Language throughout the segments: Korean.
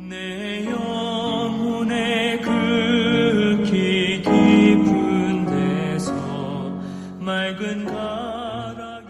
내 영혼의 극히 깊은 데서 맑은 가락이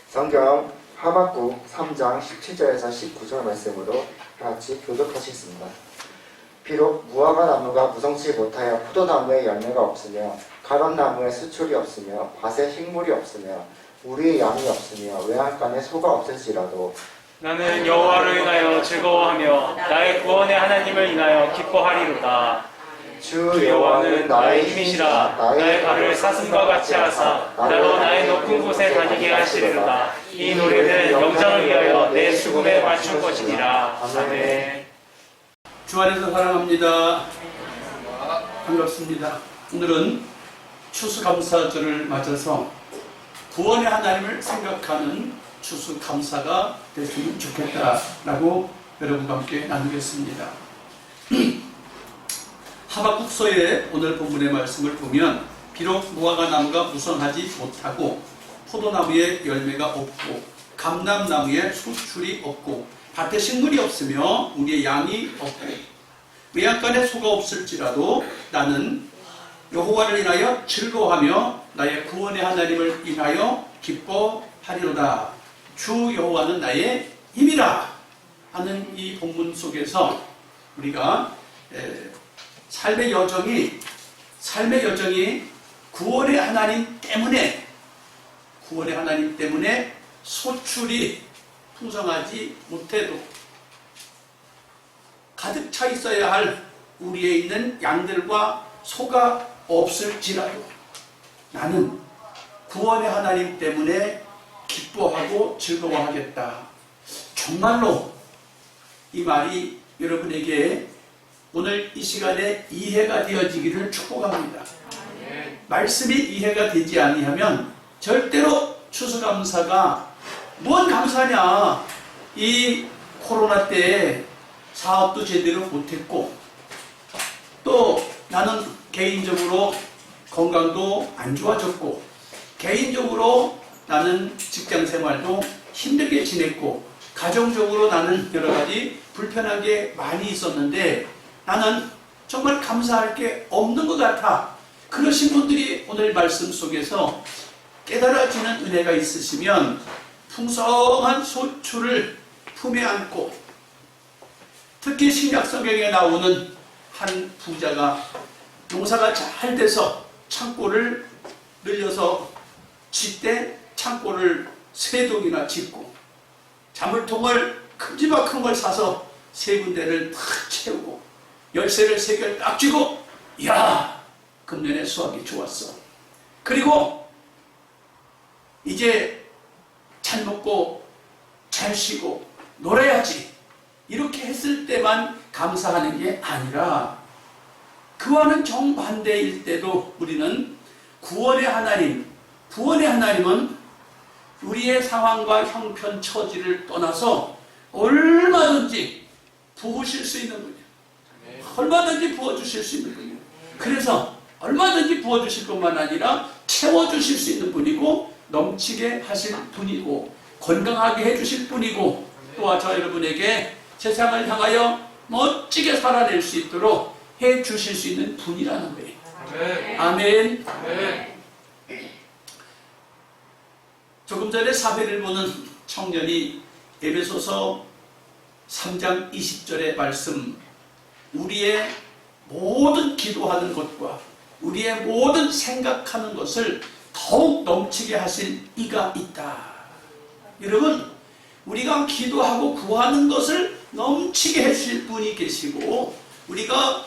성경 하박국 3장 17절에서 19절 말씀으로 같이 교독하시겠습니다. 비록 무화과 나무가 무성치 못하여 포도나무에 열매가 없으며 가론나무에 수출이 없으며 밭에 식물이 없으며 우리의 양이 없으며 외양간에 소가 없을지라도 나는 여호와를 인하여 즐거워하며 나의 구원의 하나님을 인하여 기뻐하리로다. 주 여호와는 나의 힘이시라. 나의 발을 사슴과 같이 하사 나로 나의 높은 곳에 다니게 하시리로다. 이 노래는 영장을 위하여 내 수금에 맞출 것이니라. 아멘. 주 안에서 사랑합니다. 반갑습니다. 오늘은 추수감사절을 맞아서 구원의 하나님을 생각하는 추수감사가 됐으면 좋겠다라고 여러분과 함께 나누겠습니다. 하박국서의 오늘 본문의 말씀을 보면 비록 무화과 나무가 무성하지 못하고 포도나무에 열매가 없고 감람나무에 수출이 없고 밭에 식물이 없으며 우리의 양이 없고 외양간에 소가 없을지라도 나는 여호와를 인하여 즐거워하며 나의 구원의 하나님을 인하여 기뻐하리로다. 주 여호와는 나의 힘이라 하는 이 본문 속에서 우리가 삶의 여정이 구원의 하나님 때문에 소출이 풍성하지 못해도 가득 차 있어야 할 우리에 있는 양들과 소가 없을지라도 나는 구원의 하나님 때문에 기뻐하고 즐거워하겠다. 정말로 이 말이 여러분에게 오늘 이 시간에 이해가 되어지기를 축복합니다. 말씀이 이해가 되지 아니하면 절대로 추수감사가 뭔 감사냐. 이 코로나 때 사업도 제대로 못했고 또 나는 개인적으로 건강도 안 좋아졌고 개인적으로 나는 직장생활도 힘들게 지냈고 가정적으로 나는 여러가지 불편한 게 많이 있었는데 나는 정말 감사할 게 없는 것 같아. 그러신 분들이 오늘 말씀 속에서 깨달아지는 은혜가 있으시면 풍성한 소출을 품에 안고 특히 신약성경에 나오는 한 부자가 농사가 잘 돼서 창고를 늘려서 짓되 창고를 3동이나 짓고 자물통을 큼지막한 걸 사서 3군데를 탁 채우고 열쇠를 3개를 딱 쥐고 이야 금년에 수확이 좋았어. 그리고 이제 잘 먹고 잘 쉬고 놀아야지 이렇게 했을 때만 감사하는 게 아니라 그와는 정반대일 때도 우리는 구원의 하나님은 우리의 상황과 형편 처지를 떠나서 얼마든지 부으실 수 있는 분이에요. 얼마든지 부어주실 수 있는 분이에요. 그래서 얼마든지 부어주실 것만 아니라 채워주실 수 있는 분이고 넘치게 하실 분이고 건강하게 해주실 분이고 또한 저 여러분에게 세상을 향하여 멋지게 살아낼 수 있도록 해주실 수 있는 분이라는 거예요. 아멘. 조금 전에 사회를 보는 청년이 에베소서 3장 20절의 말씀 우리의 모든 기도하는 것과 우리의 모든 생각하는 것을 더욱 넘치게 하실 이가 있다. 여러분 우리가 기도하고 구하는 것을 넘치게 해주실 분이 계시고 우리가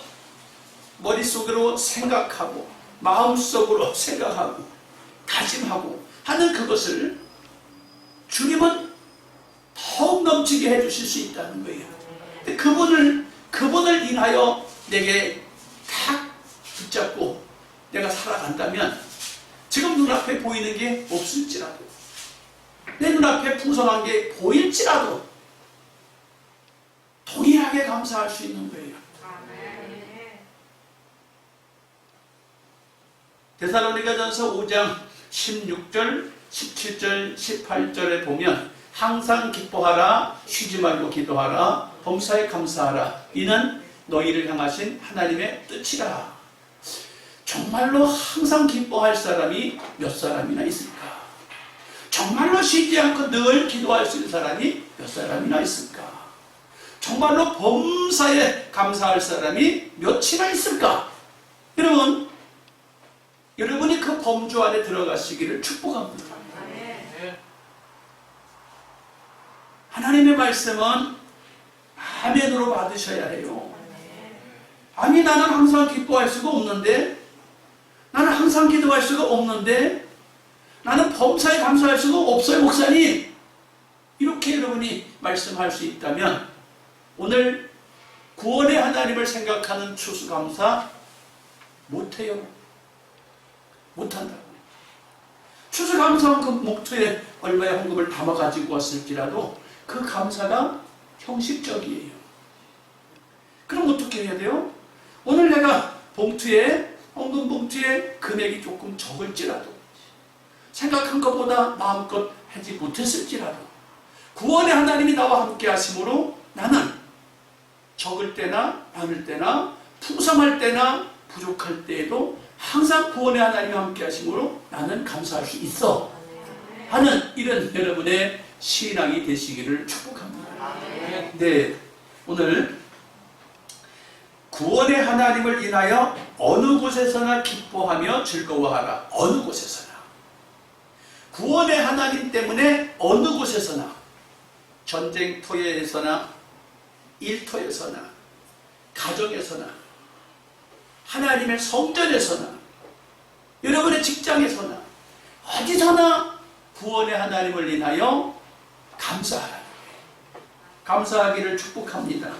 머릿속으로 생각하고 마음속으로 생각하고 다짐하고 하는 그것을 주님은 더욱 넘치게 해주실 수 있다는 거예요. 그분을 인하여 내게 탁 붙잡고 내가 살아간다면 지금 눈앞에 보이는 게 없을지라도 내 눈앞에 풍성한 게 보일지라도 동일하게 감사할 수 있는 거예요. 데살로니가전서 5장 16절, 17절, 18절에 보면 항상 기뻐하라, 쉬지 말고 기도하라, 범사에 감사하라. 이는 너희를 향하신 하나님의 뜻이라. 정말로 항상 기뻐할 사람이 몇 사람이나 있을까? 정말로 쉬지 않고 늘 기도할 수 있는 사람이 몇 사람이나 있을까? 정말로 범사에 감사할 사람이 몇이나 있을까? 여러분이 그 범주 안에 들어가시기를 축복합니다. 하나님의 말씀은 아멘으로 받으셔야 해요. 아니 나는 항상 기뻐할 수가 없는데, 나는 항상 기도할 수가 없는데, 나는 범사에 감사할 수가 없어요 목사님. 이렇게 여러분이 말씀할 수 있다면 오늘 구원의 하나님을 생각하는 추수감사 못해요. 못한다고. 추수감사한 그 목토에 얼마의 헌금을 담아 가지고 왔을지라도 그 감사가 형식적이에요. 그럼 어떻게 해야 돼요? 오늘 내가 봉투에 헌금 봉투에 금액이 조금 적을지라도 생각한 것보다 마음껏 하지 못했을지라도 구원의 하나님이 나와 함께 하심으로 나는 적을 때나 많을 때나 풍성할 때나 부족할 때에도 항상 구원의 하나님이 함께 하심으로 나는 감사할 수 있어 하는 이런 여러분의 신앙이 되시기를 축복합니다. 네, 오늘 구원의 하나님을 인하여 어느 곳에서나 기뻐하며 즐거워하라. 어느 곳에서나. 구원의 하나님 때문에 어느 곳에서나, 전쟁터에서나 일터에서나 가정에서나 하나님의 성전에서나 여러분의 직장에서나 어디서나 구원의 하나님을 인하여 감사하라. 감사하기를 축복합니다.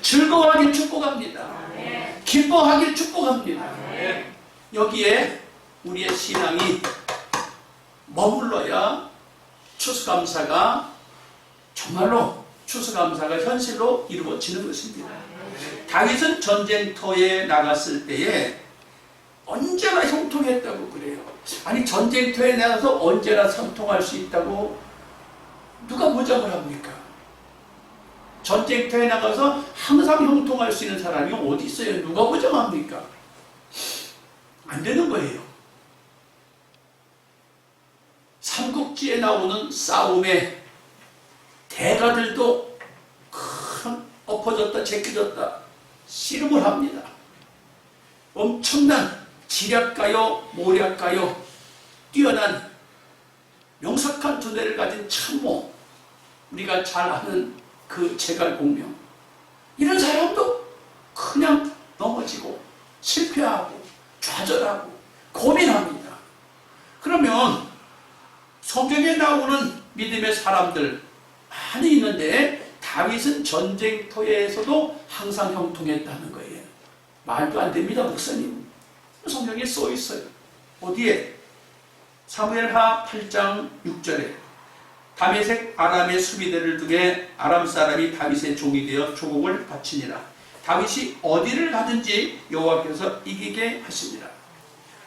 즐거워하기를 축복합니다. 기뻐하기를 축복합니다. 여기에 우리의 신앙이 머물러야 추수감사가 정말로 추수감사가 현실로 이루어지는 것입니다. 다윗은 전쟁터에 나갔을 때에 언제나 형통했다고 그래요. 아니 전쟁터에 나가서 언제나 형통할 수 있다고 누가 보장을 합니까? 전쟁터에 나가서 항상 형통할 수 있는 사람이 어디 있어요? 누가 보장합니까? 안 되는 거예요. 삼국지에 나오는 싸움에 대가들도 큰 엎어졌다 제껴졌다 씨름을 합니다. 엄청난 지략가요 모략가요 뛰어난 명석한 두뇌를 가진 참모, 우리가 잘 아는 그 제갈공명, 이런 사람도 그냥 넘어지고 실패하고 좌절하고 고민합니다. 그러면 성경에 나오는 믿음의 사람들 많이 있는데 다윗은 전쟁터에서도 항상 형통했다는 거예요. 말도 안 됩니다, 목사님. 성경에 써 있어요. 어디에? 사무엘하 8장 6절에 다메섹 아람의 수비대를 두게 아람 사람이 다윗의 종이 되어 조공을 바치니라. 다윗이 어디를 가든지 여호와께서 이기게 하십니다.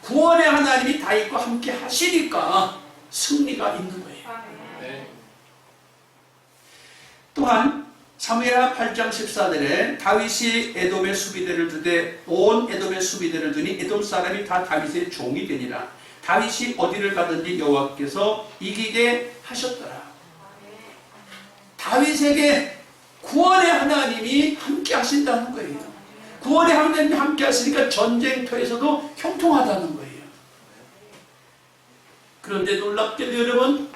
구원의 하나님이 다윗과 함께 하시니까 승리가 있는 거예요. 또한 사무엘하 8장 14절에 다윗이 에돔의 수비대를 두되 온 에돔의 수비대를 두니 에돔 사람이 다 다윗의 종이 되니라. 다윗이 어디를 가든지 여호와께서 이기게 하셨더라. 다윗에게 구원의 하나님이 함께 하신다는 거예요. 구원의 하나님이 함께 하시니까 전쟁터에서도 형통하다는 거예요. 그런데 놀랍게도 여러분,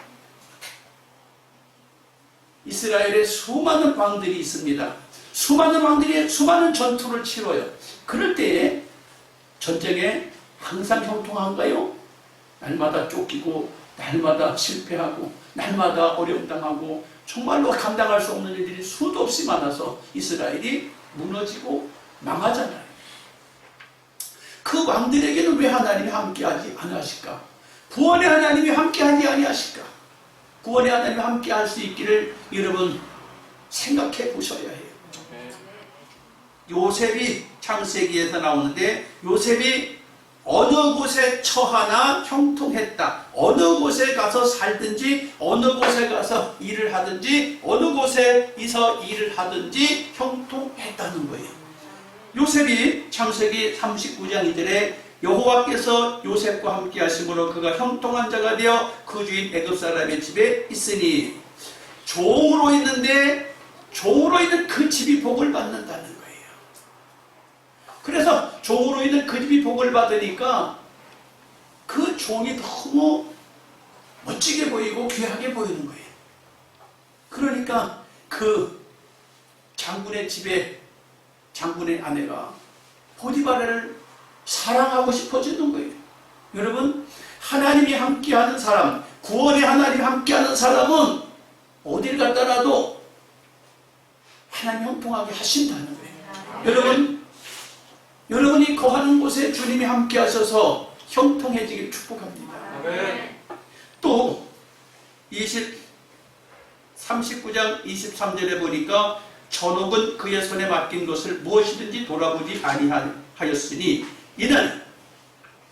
이스라엘에 수많은 왕들이 있습니다. 수많은 왕들이 수많은 전투를 치러요. 그럴 때에 전쟁에 항상 형통한가요? 날마다 쫓기고 날마다 실패하고 날마다 어려움당하고 정말로 감당할 수 없는 일들이 수도 없이 많아서 이스라엘이 무너지고 망하잖아요. 그 왕들에게는 왜 하나님이 함께하지 아니하실까? 구원의 하나님이 함께하지 아니하실까? 구원의 하나님이 함께할 수 있기를 여러분 생각해 보셔야 해요. 요셉이 창세기에서 나오는데 요셉이 어느 곳에 처하나 형통했다. 어느 곳에 가서 살든지 어느 곳에 가서 일을 하든지 어느 곳에서 일을 하든지 형통했다는 거예요. 요셉이 창세기 39장 2절에 여호와께서 요셉과 함께 하심으로 그가 형통한 자가 되어 그 주인 애굽 사람의 집에 있으니 종으로 있는데 종으로 있는 그 집이 복을 받는다는 거예요. 그래서 종으로 있는 그 집이 복을 받으니까 그 종이 너무 멋지게 보이고 귀하게 보이는 거예요. 그러니까 그 장군의 집에 장군의 아내가 보디바라를 사랑하고 싶어지는 거예요. 여러분, 하나님이 함께하는 사람, 구원의 하나님이 함께하는 사람은 어딜 갔다라도 하나님 형통하게 하신다는 거예요. 여러분이 거하는 곳에 주님이 함께 하셔서 형통해지길 축복합니다. 또 39장 23절에 보니까 전옥은 그의 손에 맡긴 것을 무엇이든지 돌아보지 아니하였으니 이는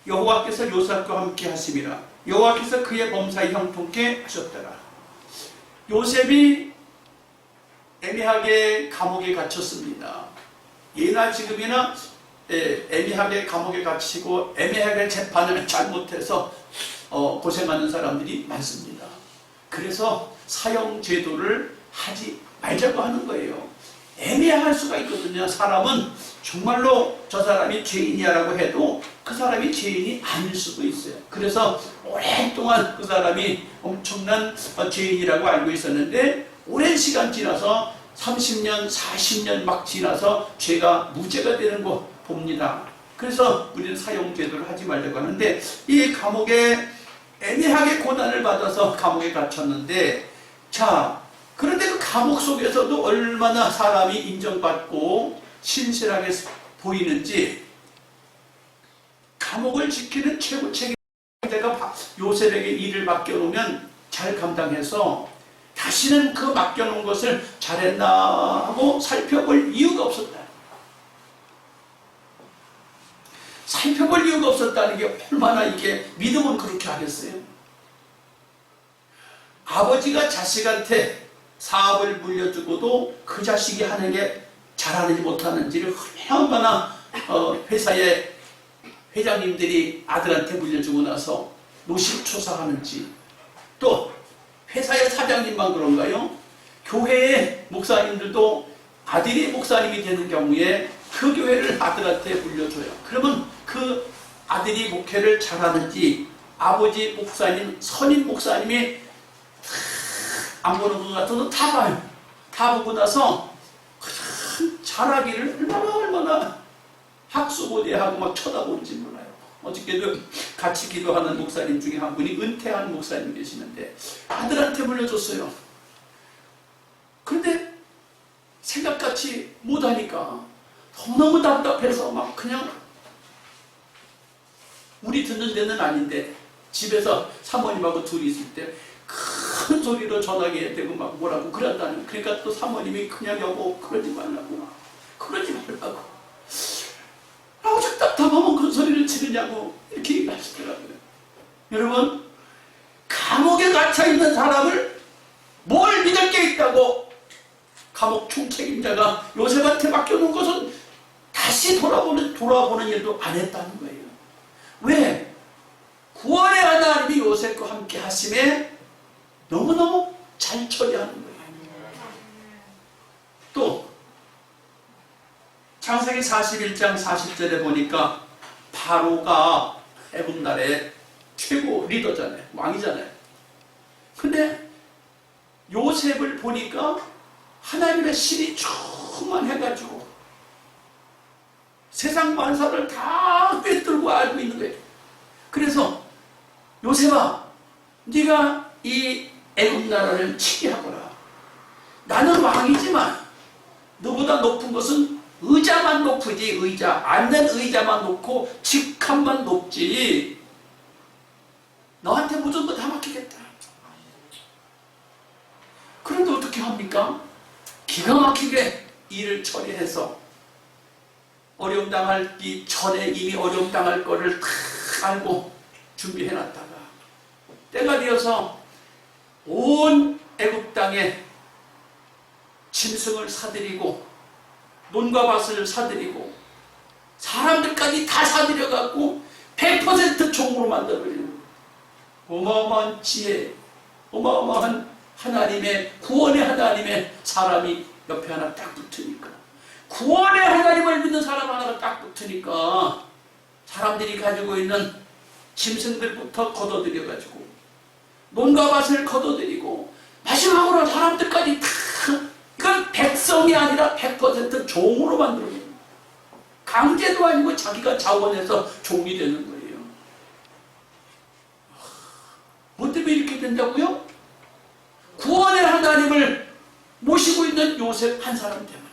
여호와께서 요셉과 함께 하심이라. 여호와께서 그의 범사에 형통케 하셨더라. 요셉이 애매하게 감옥에 갇혔습니다. 예나 지금이나 애매하게 감옥에 갇히고 애매하게 재판을 잘못해서 고생하는 사람들이 많습니다. 그래서 사형제도를 하지 말자고 하는 거예요. 애매할 수가 있거든요. 사람은 정말로 저 사람이 죄인이야라고 해도 그 사람이 죄인이 아닐 수도 있어요. 그래서 오랫동안 그 사람이 엄청난 죄인이라고 알고 있었는데 오랜 시간 지나서 30년, 40년 막 지나서 죄가 무죄가 되는 거 봅니다. 그래서 우리는 사형제도를 하지 말자고 하는데 이 감옥에 애매하게 고난을 받아서 감옥에 갇혔는데 자 그런데 그 감옥 속에서도 얼마나 사람이 인정받고 신실하게 보이는지 감옥을 지키는 최고 책임자가 요셉에게 일을 맡겨놓으면 잘 감당해서 다시는 그 맡겨놓은 것을 잘했나 하고 살펴볼 이유가 없었다. 살펴볼 이유가 없었다는 게 얼마나 이게 믿음은 그렇게 하겠어요. 아버지가 자식한테 사업을 물려주고도 그 자식이 하는 게 잘하는지 못하는지를 얼마나 회사의 회장님들이 아들한테 물려주고 나서 노심초사하는지, 또 회사의 사장님만 그런가요? 교회의 목사님들도 아들이 목사님이 되는 경우에 그 교회를 아들한테 물려줘요. 그러면 그 아들이 목회를 잘하는지 아버지 목사님, 선임 목사님이 안 보는 것 같아도 다 봐요. 다 보고 나서 잘하기를 얼마나 학수고대하고 막 쳐다보는지 몰라요. 어저께도 같이 기도하는 목사님 중에 한 분이 은퇴한 목사님 계시는데 아들한테 물려줬어요. 그런데 생각같이 못하니까 너무 답답해서 막 그냥 우리 듣는 데는 아닌데 집에서 사모님하고 둘이 있을 때 큰 소리로 전화기에 대고 막 뭐라고 그런다는, 그러니까 또 사모님이 그냥 여보 그러지 말라고 라고 저 답답하면 그 소리를 지르냐고 이렇게 얘기하시더라고요. 여러분, 감옥에 갇혀있는 사람을 뭘 믿을 게 있다고 감옥 총책임자가 요셉한테 맡겨놓은 것은 다시 돌아보는 일도 안 했다는 거예요. 왜? 구원의 하나님이 요셉과 함께 하심에 너무너무 잘 처리하는 거예요. 또 창세기 41장 40절에 보니까 바로가 애굽 나라의 최고 리더잖아요. 왕이잖아요. 근데 요셉을 보니까 하나님의 신이 충만해가지고 세상 만사를 다 꿰뚫고 알고 있는 거예요. 그래서 요셉아, 네가 이 애굽 나라를 치게하거라. 나는 왕이지만 너보다 높은 것은 의자만 높으지, 의자. 앉는 의자만 높고 직함만 높지. 너한테 모든 거 다 맡기겠다. 그런데 어떻게 합니까? 기가 막히게 일을 처리해서 어려움 당하기 전에 이미 어려움 당할 거를 다 알고 준비해놨다가 때가 되어서 온 애굽 땅에 짐승을 사들이고 논과 밭을 사들이고 사람들까지 다 사들여갖고 100% 종으로 만들어버리는 어마어마한 지혜, 어마어마한 하나님의, 구원의 하나님의 사람이 옆에 하나 딱 붙으니까, 구원의 하나님을 믿는 사람 하나가 딱 붙으니까 사람들이 가지고 있는 짐승들부터 걷어들여가지고 논과 밭을 걷어들이고 마지막으로 사람들까지 다, 이건 백성이 아니라 100% 종으로 만들어요. 강제도 아니고 자기가 자원해서 종이 되는 거예요. 뭐 때문에 이렇게 된다고요? 구원의 하나님을 모시고 있는 요셉 한 사람 때문에.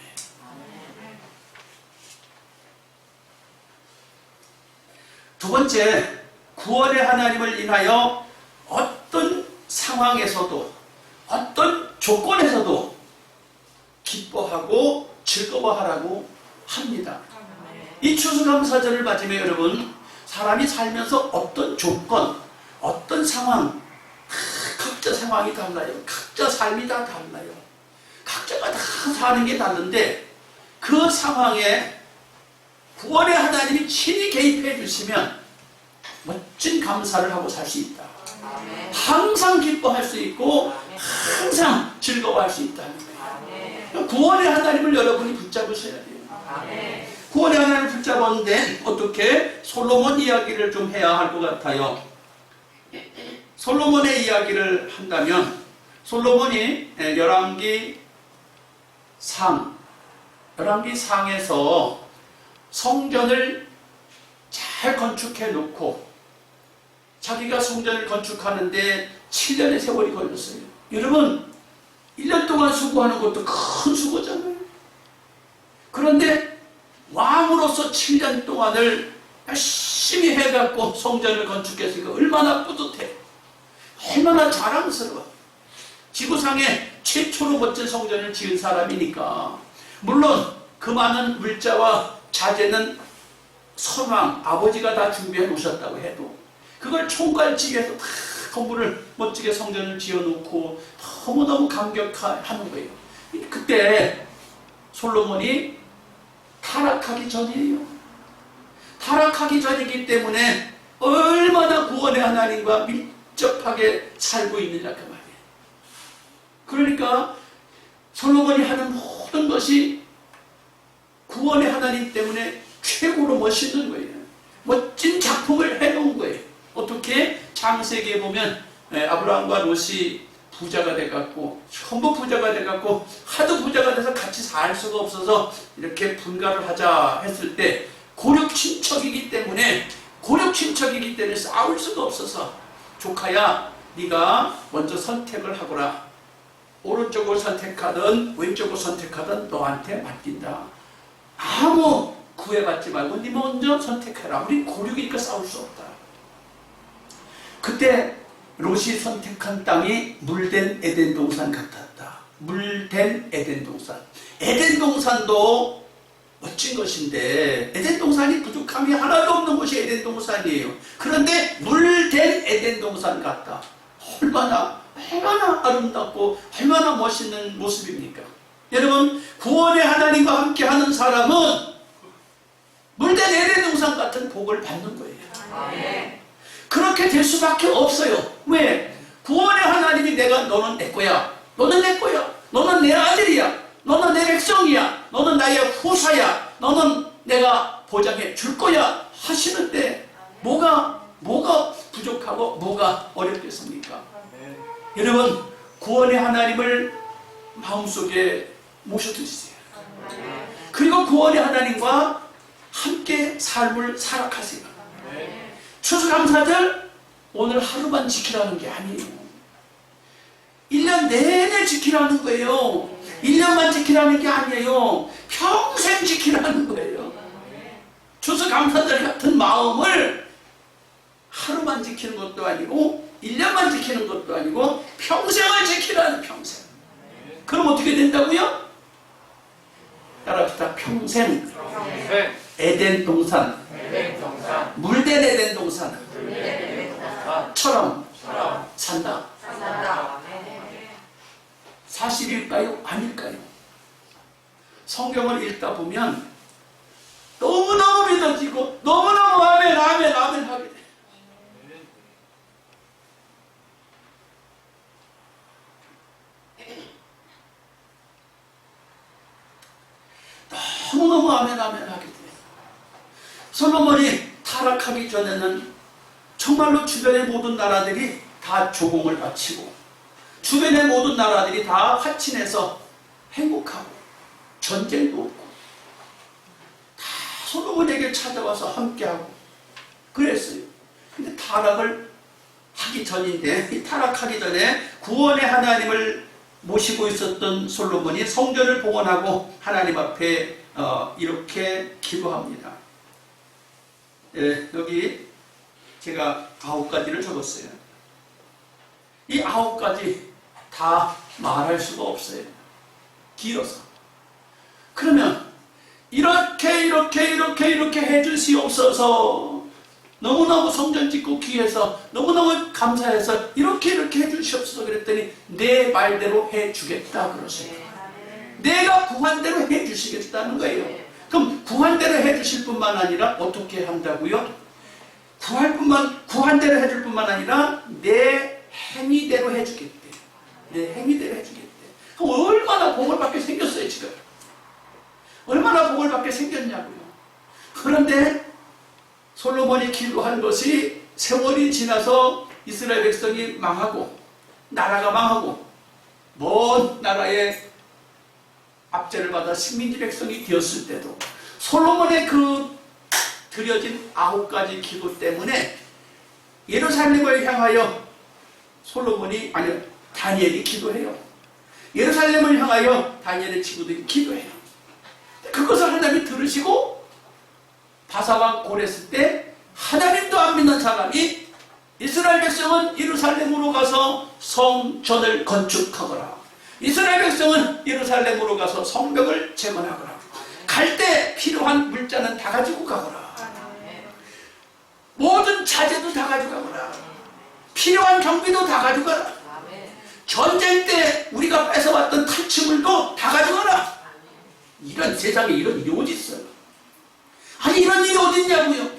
두 번째, 구원의 하나님을 인하여 어떤 상황에서도 어떤 조건에서도 기뻐하고 즐거워하라고 합니다. 이 추수감사절을 맞으면 여러분, 사람이 살면서 어떤 조건, 어떤 상황, 각자 상황이 달라요. 각자 삶이 다 달라요. 각자가 다 사는 게 다른데 그 상황에 구원의 하나님이 친히 개입해 주시면 멋진 감사를 하고 살 수 있다. 항상 기뻐할 수 있고 항상 즐거워할 수 있다는 거예요. 구원의 하나님을 여러분이 붙잡으셔야 돼요. 구원의 하나님을 붙잡았는데 어떻게? 솔로몬 이야기를 좀 해야 할 것 같아요. 솔로몬의 이야기를 한다면 솔로몬이 열왕기상에서 성전을 잘 건축해 놓고 자기가 성전을 건축하는데 7년의 세월이 걸렸어요. 여러분 1년 동안 수고하는 것도 큰 수고잖아요. 그런데 왕으로서 7년 동안을 열심히 해갖고 성전을 건축했으니까 얼마나 뿌듯해, 얼마나 자랑스러워. 지구상에 최초로 멋진 성전을 지은 사람이니까. 물론 그 많은 물자와 자재는 선왕 아버지가 다 준비해 놓으셨다고 해도 그걸 총괄지휘해서 다 건물을 멋지게 성전을 지어놓고 너무너무 감격하는 거예요. 그때 솔로몬이 타락하기 전이에요. 타락하기 전이기 때문에 얼마나 구원의 하나님과 밀접하게 살고 있느냐 그 말이에요. 그러니까 솔로몬이 하는 모든 것이 구원의 하나님 때문에 최고로 멋있는 거예요. 멋진 작품을 해놓은 거예요. 어떻게? 창세기에 보면 아브라함과 롯이 부자가 돼갖고 전부 부자가 돼갖고 하도 부자가 돼서 같이 살 수가 없어서 이렇게 분가를 하자 했을 때 고륙 친척이기 때문에 싸울 수가 없어서 조카야 네가 먼저 선택을 하거라. 오른쪽을 선택하든 왼쪽을 선택하든 너한테 맡긴다. 아무 구애받지 말고 네 먼저 선택해라. 우리 고륙이니까 싸울 수 없다. 그때 롯이 선택한 땅이 물된 에덴 동산 같았다. 물된 에덴 동산. 에덴 동산도 멋진 것인데 에덴 동산이 부족함이 하나도 없는 곳이 에덴 동산이에요. 그런데 물된 에덴 동산 같다. 얼마나 아름답고 얼마나 멋있는 모습입니까? 여러분 구원의 하나님과 함께하는 사람은 물된 에덴 동산 같은 복을 받는 거예요. 그렇게 될 수밖에 없어요. 왜? 구원의 하나님이 너는 내 거야. 너는 내 거야. 너는 내 아들이야. 너는 내 백성이야. 너는 나의 후사야. 너는 내가 보장해 줄 거야. 하시는데 뭐가 부족하고 뭐가 어렵겠습니까? 여러분 구원의 하나님을 마음속에 모셔두세요. 그리고 구원의 하나님과 함께 삶을 살아가세요. 추수감사절 오늘 하루만 지키라는 게 아니에요. 1년 내내 지키라는 거예요. 1년만 지키라는 게 아니에요. 평생 지키라는 거예요. 추수감사절 같은 마음을 하루만 지키는 것도 아니고 1년만 지키는 것도 아니고 평생을 지키라는 평생. 그럼 어떻게 된다고요? 따라합시다. 평생 에덴 동산 물된 에덴 동산처럼 산다. 사실일까요? 아닐까요? 성경을 읽다 보면 너무너무 믿어지고 너무너무 아멘 하게 돼요. 너무너무 아멘 하게 돼요. 솔로몬이 타락하기 전에는 정말로 주변의 모든 나라들이 다 조공을 바치고 주변의 모든 나라들이 다 화친해서 행복하고 전쟁도 없고 다 솔로몬에게 찾아와서 함께하고 그랬어요. 근데 타락을 하기 전인데 이 타락하기 전에 구원의 하나님을 모시고 있었던 솔로몬이 성전을 봉헌하고 하나님 앞에 이렇게 기도합니다. 여기 제가 9가지를 적었어요. 이 9가지 다 말할 수가 없어요. 길어서. 그러면 이렇게 해주시옵소서. 너무너무 성전 짓고 귀해서 너무너무 감사해서 이렇게 해주시옵소서 그랬더니 내 말대로 해주겠다 그러세요. 내가 구한 대로 해주시겠다는 거예요. 그럼 구한대로 해주실 뿐만 아니라 어떻게 한다고요? 구한대로 해줄 뿐만 아니라 내 행위대로 해주겠대. 내 행위대로 해주겠대. 그럼 얼마나 복을 받게 생겼어요 지금. 얼마나 복을 받게 생겼냐고요. 그런데 솔로몬이 기도한 것이 세월이 지나서 이스라엘 백성이 망하고 나라가 망하고 먼 나라의 압제를 받아 식민지 백성이 되었을 때도 솔로몬의 그 드려진 9가지 기도 때문에 예루살렘을 향하여 다니엘이 기도해요. 예루살렘을 향하여 다니엘의 친구들이 기도해요. 그것을 하나님이 들으시고 바사왕 고랬을 때 하나님도 안 믿는 사람이 이스라엘 백성은 예루살렘으로 가서 성전을 건축하거라. 이스라엘 백성은 예루살렘으로 가서 성벽을 재건하거라. 갈 때 필요한 물자는 다 가지고 가거라. 모든 자재도 다 가져가거라. 필요한 경비도 다 가져가라. 전쟁 때 우리가 뺏어왔던 탈취물도 다 가져가라. 이런 세상에 이런 일이 어디 있어요? 아니 이런 일이 어디 있냐고요?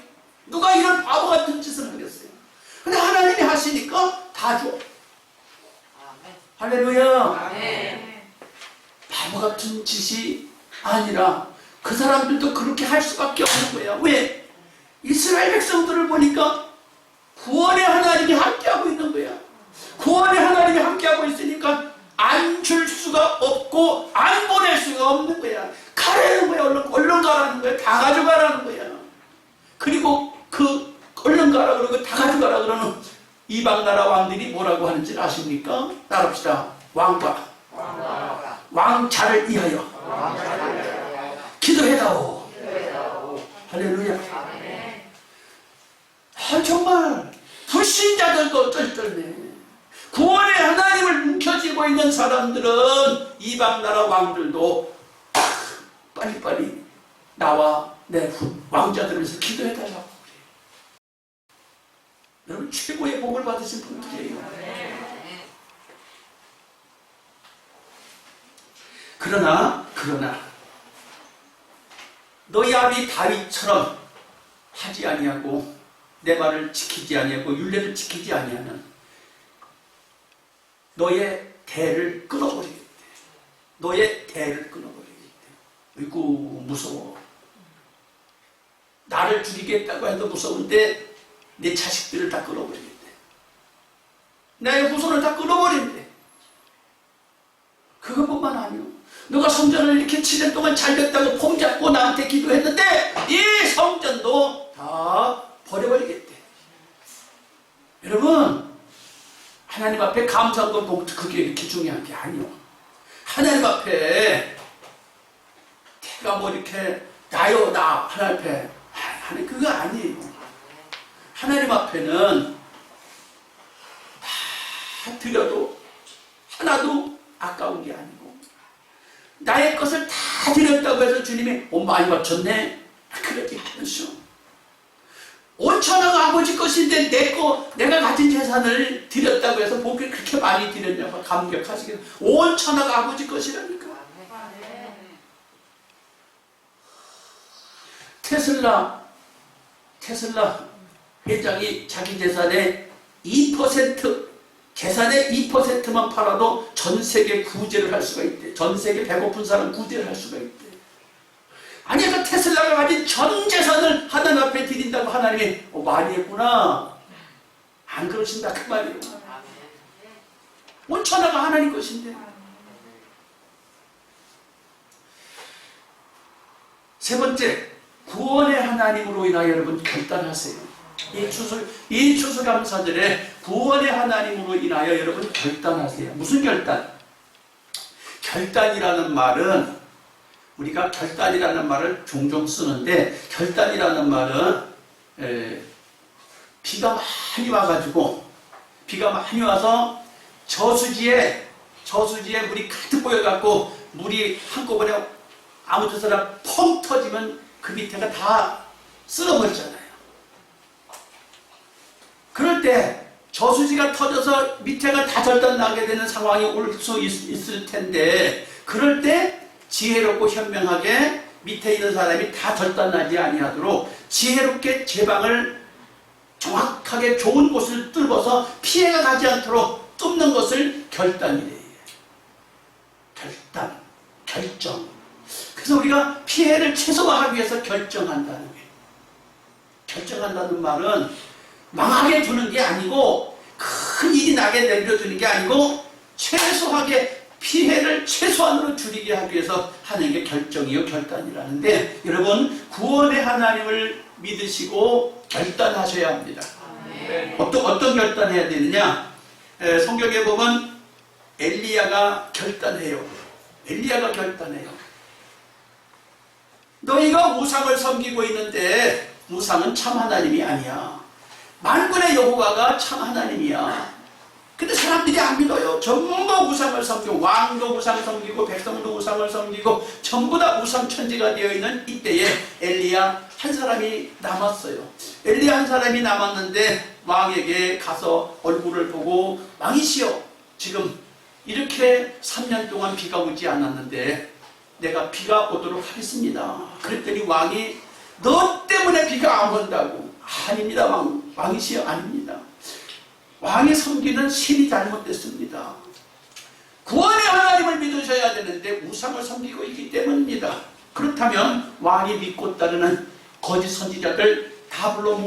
누가 이런 바보 같은 짓을 하겠어요? 근데 하나님이 하시니까 다 줘. 할렐루야. 바보 같은 짓이 아니라 그 사람들도 그렇게 할 수밖에 없는 거야. 왜? 이스라엘 백성들을 보니까 구원의 하나님이 함께하고 있는 거야. 구원의 하나님이 함께하고 있으니까 안 줄 수가 없고 안 보낼 수가 없는 거야. 가라는 거야. 얼른 가라는 거야. 다 가져가라는 거야. 그리고 그 얼른 가라 그러고 다 가져가라 그러는 이방 나라 왕들이 뭐라고 하는지 아십니까? 따라합시다. 왕자를 위하여 기도해다오. 할렐루야. 정말 불신자들도 떨떨네. 구원의 하나님을 뭉켜쥐고 있는 사람들은 이방 나라 왕들도 빨리빨리 나와 내 왕자들을 위해서 기도해달라고 그래요. 여러분 최고의 복을 받으신 분들이에요. 그러나 너희 아비 다윗처럼 하지 아니하고 내 말을 지키지 아니하고 율례를 지키지 아니하는 너의 대를 끊어버리겠대. 너의 대를 끊어버리겠대. 아이고 무서워. 나를 죽이겠다고 해도 무서운데 내 자식들을 다 끊어버리겠대. 나의 후손을 다 끊어버린대. 그것뿐만 아니오. 너가 성전을 이렇게 7년 동안 잘 됐다고 폼 잡고 나한테 기도했는데 이 성전도 다 버려버리겠대. 여러분 하나님 앞에 감사한 건 그게 이렇게 중요한 게 아니오. 하나님 앞에 내가 뭐 이렇게 나요 나 하나님 앞에 하나님 그거 아니에요. 하나님 앞에는 다 드려도 하나도 아까운 게 아니고 나의 것을 다 드렸다고 해서 주님이 많이 바쳤네 그렇게 하면서 5천억 아버지 것인데 내가 가진 재산을 드렸다고 해서 복을 그렇게 많이 드렸냐고 감격하시겠어요. 5천억 아버지 것이라니까. 테슬라 회장이 자기 재산의 2% 재산의 2%만 팔아도 전 세계 구제를 할 수가 있대. 전 세계 배고픈 사람 구제를 할 수가 있대. 아니 그 테슬라가 가진 전 재산을 하나님 앞에 드린다고 하나님이 많이 했구나. 안 그러신다 그 말이에요. 5천억가 하나님 것인데. 세 번째, 구원의 하나님으로 인하여 여러분 결단하세요. 이 추수감사절에 구원의 하나님으로 인하여 여러분 결단하세요. 무슨 결단? 결단이라는 말은 우리가 결단이라는 말을 종종 쓰는데 결단이라는 말은 비가 많이 와가지고 비가 많이 와서 저수지에 물이 가득 보여갖고 물이 한꺼번에 아무 데서나 펑 터지면 그 밑에가 다 쓸어버리잖아요. 그럴 때 저수지가 터져서 밑에가 다 절단나게 되는 상황이 올 수 있을 텐데 그럴 때 지혜롭고 현명하게 밑에 있는 사람이 다 결단하지 아니하도록 지혜롭게 제 방을 정확하게 좋은 곳을 뚫어서 피해가 가지 않도록 뚫는 것을 결단이래요. 결단, 결정. 그래서 우리가 피해를 최소화하기 위해서 결정한다는 거예요. 결정한다는 말은 망하게 두는 게 아니고 큰 일이 나게 내려두는 게 아니고 최소하게 피해를 최소한으로 줄이게 하기 위해서 하는 게 결정이요 결단이라는데, 여러분 구원의 하나님을 믿으시고 결단하셔야 합니다. 어떤 결단해야 되느냐? 성경에 보면 엘리야가 결단해요. 엘리야가 결단해요. 너희가 우상을 섬기고 있는데 우상은 참 하나님이 아니야. 만군의 여호와가 참 하나님이야. 근데 사람들이 안 믿어요. 전부 우상을 섬기고, 왕도 우상 섬기고 백성도 우상을 섬기고 전부 다 우상 천지가 되어 있는 이때에 엘리야 한 사람이 남았어요. 엘리야 한 사람이 남았는데 왕에게 가서 얼굴을 보고, 왕이시여, 지금 이렇게 3년 동안 비가 오지 않았는데 내가 비가 오도록 하겠습니다. 그랬더니 왕이 너 때문에 비가 안 온다고. 아닙니다. 왕이시여, 아닙니다. 왕이 섬기는 신이 잘못됐습니다. 구원의 하나님을 믿으셔야 되는데 우상을 섬기고 있기 때문입니다. 그렇다면 왕이 믿고 따르는 거짓 선지자들 다 불러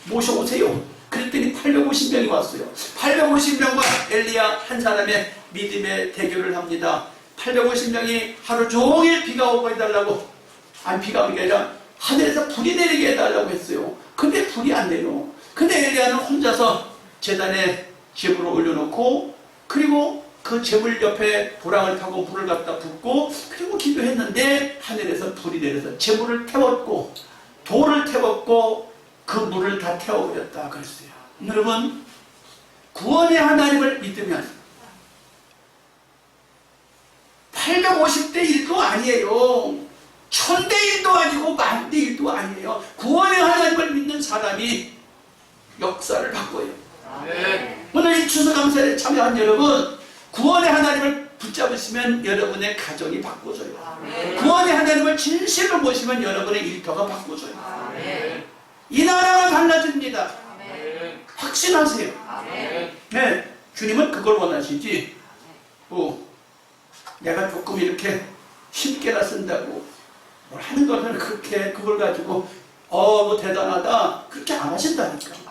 모셔오세요. 그랬더니 850명이 왔어요. 850명과 엘리야 한 사람의 믿음의 대결을 합니다. 850명이 하루 종일 비가 오고 해달라고, 아니 비가 오는 게 아니라 하늘에서 불이 내리게 해달라고 했어요. 근데 불이 안 내려. 근데 엘리야는 혼자서 제단에 제물을 올려놓고, 그리고 그 제물 옆에 보랑을 타고 불을 갖다 붓고, 그리고 기도했는데 하늘에서 불이 내려서 제물을 태웠고 돌을 태웠고 그 물을 다 태워버렸다 그랬어요. 여러분, 구원의 하나님을 믿으면 850대 1도 아니에요. 1000대 1도 아니고 10,000대 1도 아니에요. 구원의 하나님을 믿는 사람이 역사를 바꿔요. 오늘 이 추수감사에 참여한 여러분, 구원의 하나님을 붙잡으시면 여러분의 가정이 바꿔져요. 구원의 하나님을 진실로 모시면 여러분의 일터가 바꿔져요. 이 나라가 달라집니다. 확신하세요. 네, 주님은 그걸 원하시지, 내가 조금 이렇게 힘께나 쓴다고 뭘 하는 거는 그렇게 그걸 가지고 뭐 대단하다 그렇게 안 하신다니까.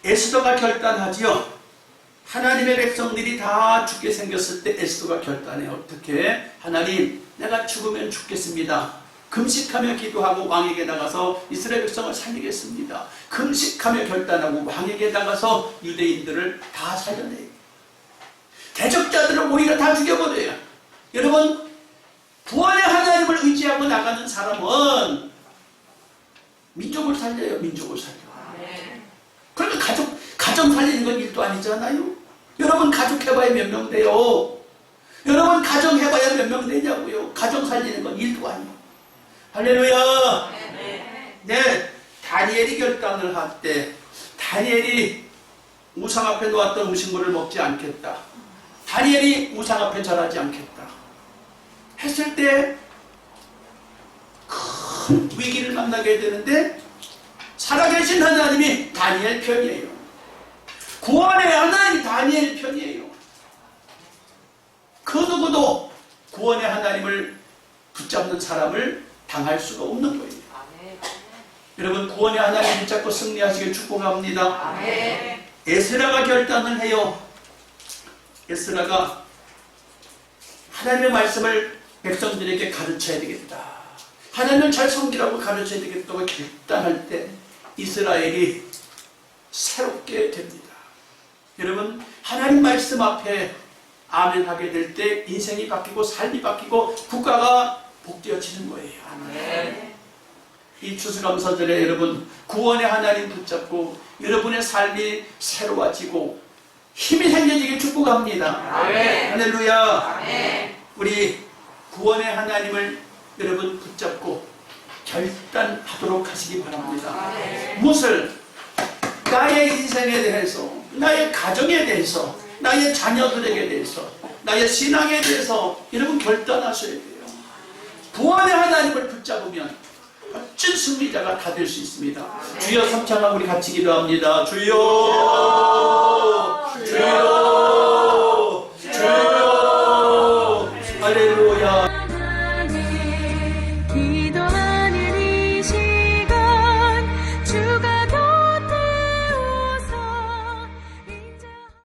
에스더가 결단하지요. 하나님의 백성들이 다 죽게 생겼을 때 에스더가 결단해. 어떻게? 하나님, 내가 죽으면 죽겠습니다. 금식하며 기도하고 왕에게 나가서 이스라엘 백성을 살리겠습니다. 금식하며 결단하고 왕에게 나가서 유대인들을 다 살려내요. 대적자들을 오히려 다 죽여버려요. 여러분, 구원의 하나님을 의지하고 나가는 사람은 민족을 살려요. 민족을 살려. 그러면 가정 살리는 건 일도 아니잖아요. 여러분 가족 해봐야 몇 명 돼요? 여러분 가정 해봐야 몇 명 되냐고요? 가정 살리는 건 일도 아니에요. 할렐루야. 네, 다니엘이 결단을 할 때, 다니엘이 우상 앞에 놓았던 음식물을 먹지 않겠다, 다니엘이 우상 앞에 절하지 않겠다 했을 때 큰 위기를 만나게 되는데, 살아계신 하나님이 다니엘 편이에요. 구원의 하나님이 다니엘 편이에요. 그 누구도 구원의 하나님을 붙잡는 사람을 당할 수가 없는 거예요. 여러분, 구원의 하나님 붙잡고 승리하시길 축복합니다. 에스라가 결단을 해요. 에스라가 하나님의 말씀을 백성들에게 가르쳐야 되겠다, 하나님을 잘 섬기라고 가르쳐야 되겠다고 결단할 때 이스라엘이 새롭게 됩니다. 여러분, 하나님 말씀 앞에 아멘 하게 될 때 인생이 바뀌고 삶이 바뀌고 국가가 복되어지는 거예요. 아멘. 이 추수감사절에 여러분, 구원의 하나님 붙잡고 여러분의 삶이 새로워지고 힘이 생겨지길 축복합니다. 아멘. 할렐루야. 아멘. 우리 구원의 하나님을 여러분 붙잡고 결단하도록 하시기 바랍니다. 아멘. 무엇을? 나의 인생에 대해서, 나의 가정에 대해서, 나의 자녀들에게 대해서, 나의 신앙에 대해서 여러분 결단하셔야 돼요. 구원의 하나님을 붙잡으면 멋진 승리자가 다 될 수 있습니다. 주여 삼창하고 우리 같이 기도합니다. 주여